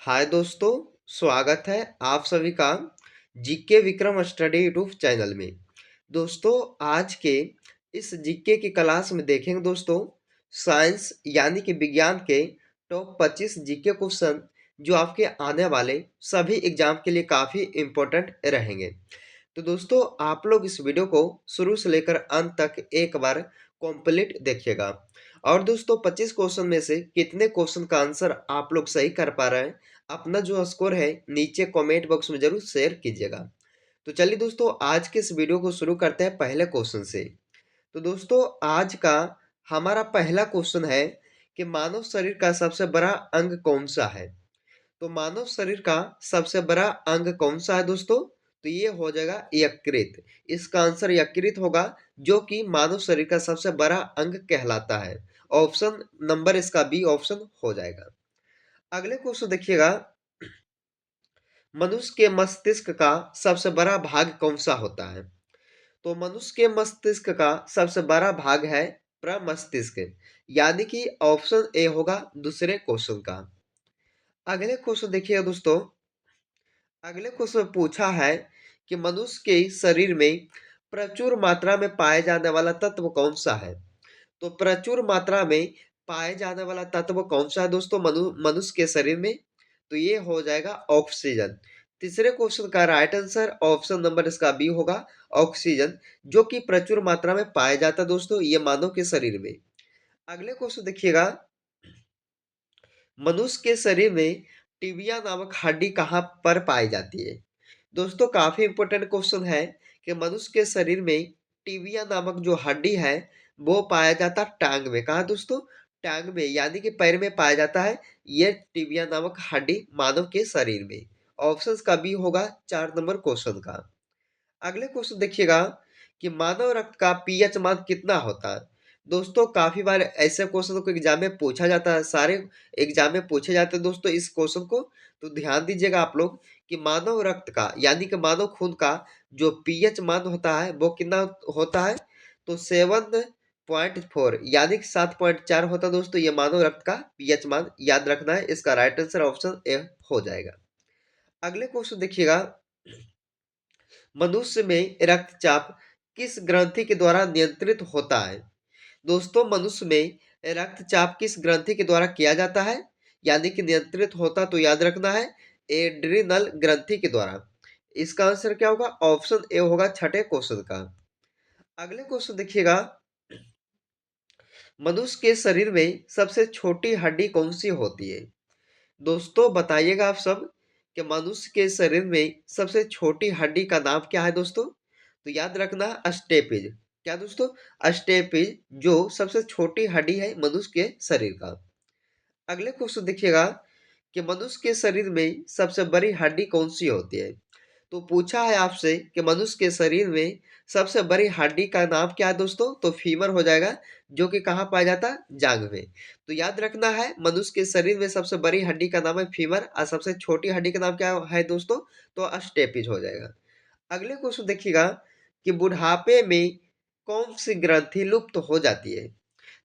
हाय दोस्तों, स्वागत है आप सभी का GK Vikram study YouTube channel में। दोस्तों, आज के इस जीके की क्लास में देखेंगे दोस्तों, साइंस यानी कि विज्ञान के टॉप 25 जीके क्वेश्चन जो आपके आने वाले सभी एग्जाम के लिए काफ़ी इम्पोर्टेंट रहेंगे। तो दोस्तों, आप लोग इस वीडियो को शुरू से लेकर अंत तक एक बार कंप्लीट देखिएगा। और दोस्तों, 25 क्वेश्चन में से कितने क्वेश्चन का आंसर आप लोग सही कर पा रहे हैं, अपना जो स्कोर है नीचे कमेंट बॉक्स में जरूर शेयर कीजिएगा। तो चलिए दोस्तों, आज के इस वीडियो को शुरू करते हैं पहले क्वेश्चन से। तो दोस्तों, आज का हमारा पहला क्वेश्चन है कि मानव शरीर का सबसे बड़ा अंग कौन सा है। तो मानव शरीर का सबसे बड़ा अंग कौन सा है दोस्तों? तो ये हो जाएगा यकृत। इसका आंसर यकृत होगा, जो कि मानव शरीर का सबसे बड़ा अंग कहलाता है। ऑप्शन नंबर इसका बी ऑप्शन हो जाएगा। अगले क्वेश्चन देखिएगा, मनुष्य के मस्तिष्क का सबसे बड़ा भाग कौन सा होता है। तो मनुष्य के मस्तिष्क का सबसे बड़ा भाग है प्रमस्तिष्क, यानी कि ऑप्शन ए होगा दूसरे क्वेश्चन का। अगले क्वेश्चन देखिएगा दोस्तों, अगले क्वेश्चन में पूछा है कि मनुष्य के शरीर में प्रचुर मात्रा में पाए जाने वाला तत्व कौन सा है। तो प्रचुर मात्रा में पाए जाने वाला तत्व कौन सा है दोस्तों मनुष्य के शरीर में? तो ये हो जाएगा ऑक्सीजन। तीसरे क्वेश्चन का राइट आंसर ऑप्शन नंबर इसका बी होगा, ऑक्सीजन, जो कि प्रचुर मात्रा में पाया जाता है दोस्तों ये मानव के शरीर में। अगले क्वेश्चन देखिएगा, मनुष्य के शरीर में टिबिया नामक हड्डी कहाँ पर पाई जाती है। दोस्तों, काफी इंपॉर्टेंट क्वेश्चन है कि मनुष्य के शरीर में टिबिया नामक जो हड्डी है वो पाया जाता है टांग में। कहा दोस्तों? टांग में, यानी कि पैर में पाया जाता है ये टिबिया नामक हड्डी मानव के शरीर में। ऑप्शंस का बी होगा 4 नंबर क्वेश्चन का। अगले क्वेश्चन देखिएगा कि मानव रक्त का पीएच मान कितना होता है। दोस्तों, काफी बार ऐसे क्वेश्चन को एग्जाम में पूछा जाता है, सारे एग्जाम में पूछे जाते हैं दोस्तों इस क्वेश्चन को। तो ध्यान दीजिएगा आप लोग कि मानव रक्त का यानी कि मानव खून का जो पीएच मान होता है वो कितना होता है। तो 7.4 यानी कि 7.4 होता है दोस्तों ये मानव रक्त का पीएच मान। याद रखना है, इसका राइट आंसर ऑप्शन ए हो जाएगा। अगले क्वेश्चन देखिएगा, मनुष्य में रक्तचाप किस ग्रंथि के द्वारा नियंत्रित होता है। दोस्तों, मनुष्य में रक्तचाप किस ग्रंथि के द्वारा किया जाता है, यानी कि नियंत्रित होता, तो याद रखना है एड्रिनल ग्रंथि के द्वारा। इसका आंसर क्या होगा? ऑप्शन ए होगा छठे क्वेश्चन का। अगले क्वेश्चन देखिएगा, मनुष्य के शरीर में सबसे छोटी हड्डी कौन सी होती है। दोस्तों, बताइएगा आप सब कि मनुष्य के शरीर में सबसे छोटी हड्डी का नाम क्या है दोस्तों? तो याद रखना स्टेपिज। क्या दोस्तों? स्टेपिज, जो सबसे छोटी हड्डी है मनुष्य के शरीर का। अगले क्वेश्चन देखिएगा कि मनुष्य के शरीर में सबसे बड़ी हड्डी कौन सी होती है। तो पूछा है आपसे कि मनुष्य के शरीर में सबसे बड़ी हड्डी का नाम क्या है दोस्तों? तो फीमर हो जाएगा, जो कि कहाँ पाया जाता है? जांघ में। तो याद रखना है मनुष्य के शरीर में सबसे बड़ी हड्डी का नाम है फीमर और सबसे छोटी हड्डी का नाम क्या है दोस्तों? तो स्टेपिज हो जाएगा। अगले क्वेश्चन देखिएगा कि बुढ़ापे में कौन सी ग्रंथि लुप्त हो जाती है।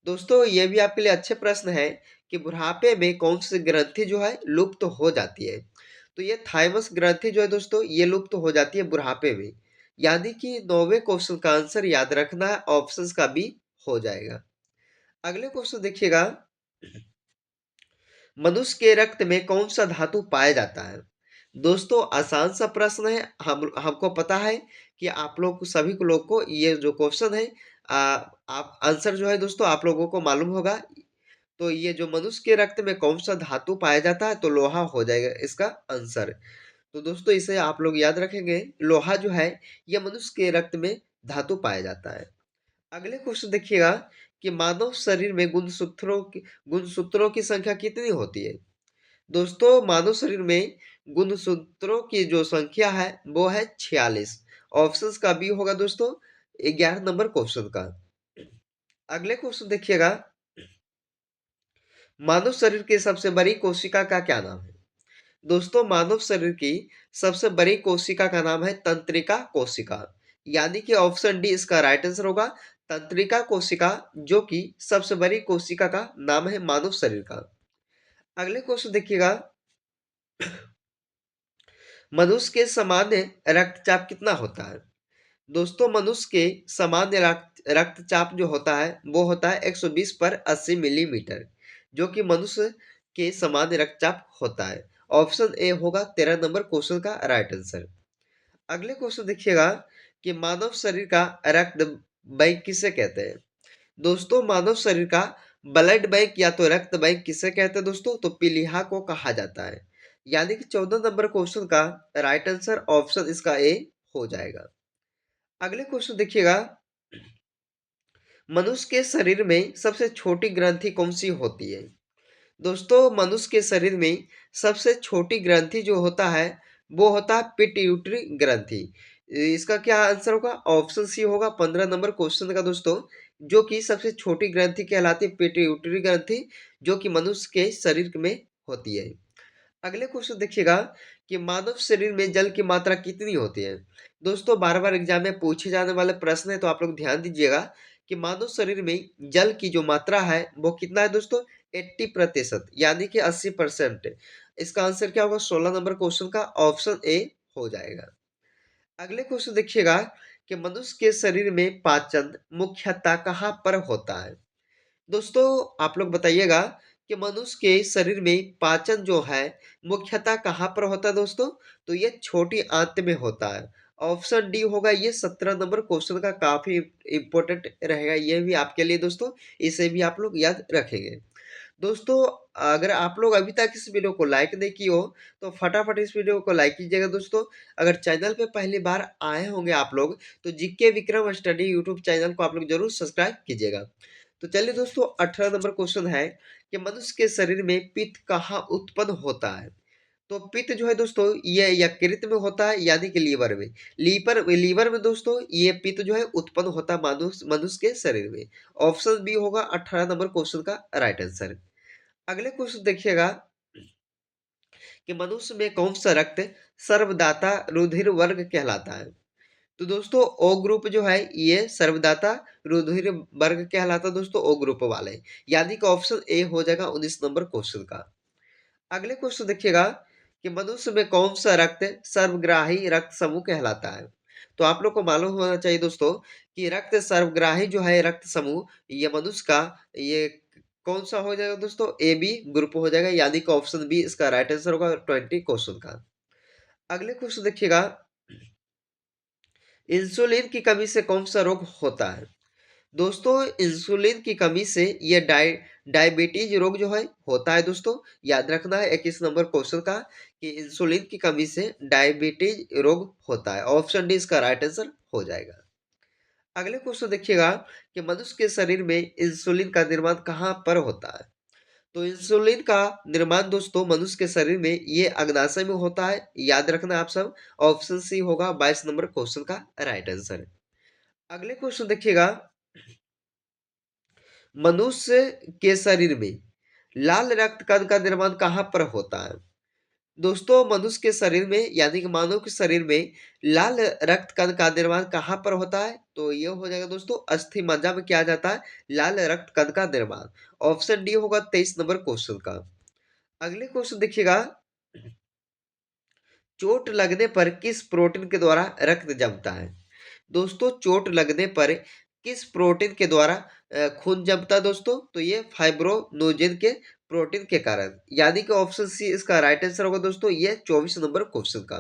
दोस्तों, ये भी आपके लिए अच्छे प्रश्न है कि बुढ़ापे में कौन सी ग्रंथि जो है लुप्त हो जाती है। तो ये थाइमस ग्रंथि जो है दोस्तों ये लुप्त हो जाती है बुढ़ापे में, यानी कि 9वें क्वेश्चन का आंसर याद रखना है ऑप्शंस का बी हो जाएगा। अगले क्वेश्चन देखिएगा, मनुष्य के रक्त में कौन सा धातु पाया जाता है। दोस्तों, आसान सा प्रश्न है, हम हमको पता है कि आप लोग को सभी को लोग को ये जो क्वेश्चन है आप आंसर जो है दोस्तों आप लोगों को मालूम होगा। तो ये जो मनुष्य के रक्त में कौन सा धातु पाया जाता है, तो लोहा हो जाएगा इसका आंसर। तो दोस्तों, इसे आप लोग याद रखेंगे, लोहा जो है ये मनुष्य के रक्त में धातु पाया जाता है। अगले क्वेश्चन देखिएगा कि मानव शरीर में गुणसूत्रों की संख्या कितनी होती है। दोस्तों, मानव शरीर में गुणसूत्रों की जो संख्या है वो है 46। ऑप्शंस का बी होगा दोस्तों 11 नंबर क्वेश्चन का। अगले क्वेश्चन देखिएगा, मानव शरीर की सबसे बड़ी कोशिका का क्या नाम है। दोस्तों, मानव शरीर की सबसे बड़ी कोशिका का नाम है तंत्रिका कोशिका, यानी कि ऑप्शन डी इसका राइट आंसर होगा, तंत्रिका कोशिका, जो कि सबसे बड़ी कोशिका का नाम है मानव शरीर का। अगले क्वेश्चन देखिएगा, मनुष्य के सामान्य रक्तचाप कितना होता है? दोस्तों मनुष्य के सामान्य रक्तचाप जो होता है वो होता है 120 पर 80 मिलीमीटर, जो कि मनुष्य के सामान्य रक्तचाप होता है। ऑप्शन ए होगा 13 नंबर क्वेश्चन का राइट आंसर। अगले क्वेश्चन देखिएगा कि मानव शरीर का रक्त बैंक किसे कहते हैं? दोस्तों मानव शरीर का ब्लड बैंक या तो रक्त बैंक किसे कहते हैं दोस्तों? तो पीलिया को कहा जाता है। यानी कि 14 नंबर क्वेश्चन का राइट आंसर ऑप्शन इसका ए हो जाएगा। अगले क्वेश्चन देखिएगा, मनुष्य के शरीर में सबसे छोटी ग्रंथि कौन सी होती है? दोस्तों मनुष्य के शरीर में सबसे छोटी ग्रंथि जो होता है वो होता है पिट्यूटरी ग्रंथि। इसका क्या आंसर होगा? ऑप्शन सी होगा 15 नंबर क्वेश्चन का दोस्तों, जो कि सबसे छोटी ग्रंथि कहलाती है पिट्यूटरी ग्रंथि, जो कि मनुष्य के शरीर में होती है। अगले क्वेश्चन देखिएगा कि मानव शरीर में जल की मात्रा कितनी होती है? दोस्तों बार बार एग्जाम में पूछे जाने वाले प्रश्न है, तो आप लोग ध्यान दीजिएगा कि मानव शरीर में जल की जो मात्रा है वो कितना है दोस्तों? 80%, यानी कि 80%। इसका आंसर क्या होगा? 16 नंबर क्वेश्चन का ऑप्शन ए हो जाएगा। अगले क्वेश्चन देखिएगा कि मनुष्य के शरीर में पाचन मुख्यतः कहाँ पर होता है? दोस्तों आप लोग बताइएगा कि मनुष्य के शरीर में पाचन जो है मुख्यतः कहाँ पर होता है दोस्तों? तो ये छोटी आंत में होता है। ऑप्शन डी होगा ये 17 नंबर क्वेश्चन का, काफी इंपॉर्टेंट रहेगा ये भी आपके लिए दोस्तों, इसे भी आप लोग याद रखेंगे। दोस्तों अगर आप लोग अभी तक इस वीडियो को लाइक नहीं किए हो तो फटाफट इस वीडियो को लाइक कीजिएगा दोस्तों। अगर चैनल पे पहली बार आए होंगे आप लोग तो GK Vikram study YouTube channel को आप लोग जरूर सब्सक्राइब कीजिएगा। तो चलिए दोस्तों 18 नंबर क्वेश्चन है कि मनुष्य के शरीर में पित्त कहाँ उत्पन्न होता है? तो पित्त जो है दोस्तों ये यकृत में होता है, यानी कि लीवर में। लीवर में दोस्तों ये पित्त जो है उत्पन्न होता है मनुष्य मनुष्य के शरीर में। ऑप्शन बी होगा 18 नंबर क्वेश्चन का राइट आंसर। अगले क्वेश्चन देखिएगा कि मनुष्य में कौन सा रक्त सर्वदाता रुधिर वर्ग कहलाता है? तो दोस्तों ओ ग्रुप जो है ये सर्वदाता रुधिर वर्ग कहलाता है दोस्तों, ओ ग्रुप वाले। यानी कि ऑप्शन ए हो जाएगा 19 नंबर क्वेश्चन का। अगले क्वेश्चन देखिएगा कि मनुष्य में कौन सा रक्त सर्वग्राही रक्त समूह कहलाता है? तो आप लोग को मालूम होना चाहिए दोस्तों कि रक्त सर्वग्राही जो है रक्त समूह ये मनुष्य का ये कौन सा हो जाएगा दोस्तों? ए बी ग्रुप हो जाएगा, यानी कि ऑप्शन बी इसका राइट आंसर होगा 20 क्वेश्चन का। अगले क्वेश्चन देखिएगा, इंसुलिन की कमी से कौन सा रोग होता है? दोस्तों इंसुलिन की कमी से ये डायबिटीज रोग जो है होता है दोस्तों। याद रखना है 21 नंबर क्वेश्चन का कि इंसुलिन की कमी से डायबिटीज रोग होता है। ऑप्शन डी इसका राइट आंसर हो जाएगा। अगले क्वेश्चन देखिएगा कि मनुष्य के शरीर में इंसुलिन का निर्माण कहाँ पर होता है? तो इंसुलिन का निर्माण दोस्तों मनुष्य के शरीर में ये अग्नाशय में होता है। याद रखना आप सब, ऑप्शन सी होगा 22 नंबर क्वेश्चन का राइट आंसर। अगले क्वेश्चन देखिएगा, मनुष्य के शरीर में लाल रक्त कण का निर्माण कहाँ पर होता है? दोस्तों मनुष्य के शरीर में यानी कि मानव के शरीर में लाल रक्त कण का निर्माण कहाँ पर होता है? तो ये हो जाएगा दोस्तों अस्थि मज्जा में किया जाता है लाल रक्त कण का निर्माण। ऑप्शन डी होगा 23 नंबर क्वेश्चन का। अगले क्वेश्चन देखिएगा, चोट लगने पर किस प्रोटीन के द्वारा रक्त जमता है? दोस्तों चोट लगने पर किस प्रोटीन के द्वारा खून जमता है दोस्तों? तो ये फाइब्रोनोजेन के प्रोटीन के कारण, यानी कि ऑप्शन सी इसका राइट आंसर होगा दोस्तों, ये 24 नंबर क्वेश्चन का।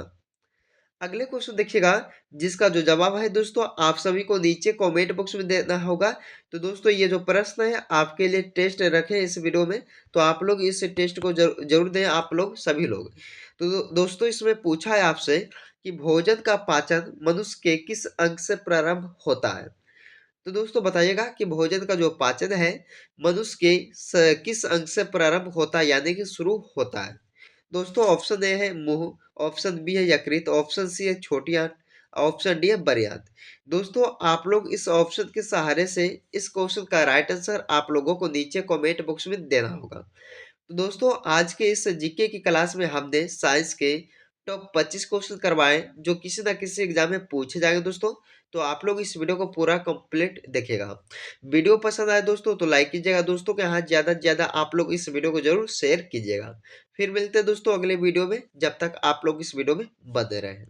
अगले क्वेश्चन देखिएगा जिसका जो जवाब है दोस्तों आप सभी को नीचे कमेंट बॉक्स में देना होगा। तो दोस्तों ये जो प्रश्न है आपके लिए टेस्ट रखे इस वीडियो में, तो आप लोग इस टेस्ट को जरूर दें आप लोग सभी लोग। तो दोस्तों इसमें पूछा है आपसे कि भोजन का पाचन मनुष्य के किस अंग से प्रारंभ होता है? तो दोस्तों बताइएगा कि भोजन का जो पाचन है मनुष्य के किस अंग से प्रारंभ होता है, यानी कि शुरू होता है? दोस्तों ऑप्शन ए है मुंह, ऑप्शन बी है यकृत, ऑप्शन सी है छोटी आंत, ऑप्शन डी है बड़ी आंत। दोस्तों आप लोग इस ऑप्शन के सहारे से इस क्वेश्चन का राइट आंसर आप लोगों को नीचे कमेंट बॉक्स में देना होगा। तो दोस्तों आज के इस जीके की क्लास में हमने साइंस के टॉप 25 क्वेश्चन करवाए जो किसी ना किसी एग्जाम में पूछे जाएंगे दोस्तों। तो आप लोग इस वीडियो को पूरा कंप्लीट देखिएगा। वीडियो पसंद आए दोस्तों तो लाइक कीजिएगा, दोस्तों के हाथ ज़्यादा से ज़्यादा आप लोग इस वीडियो को ज़रूर शेयर कीजिएगा। फिर मिलते हैं दोस्तों अगले वीडियो में, जब तक आप लोग इस वीडियो में बने रहें।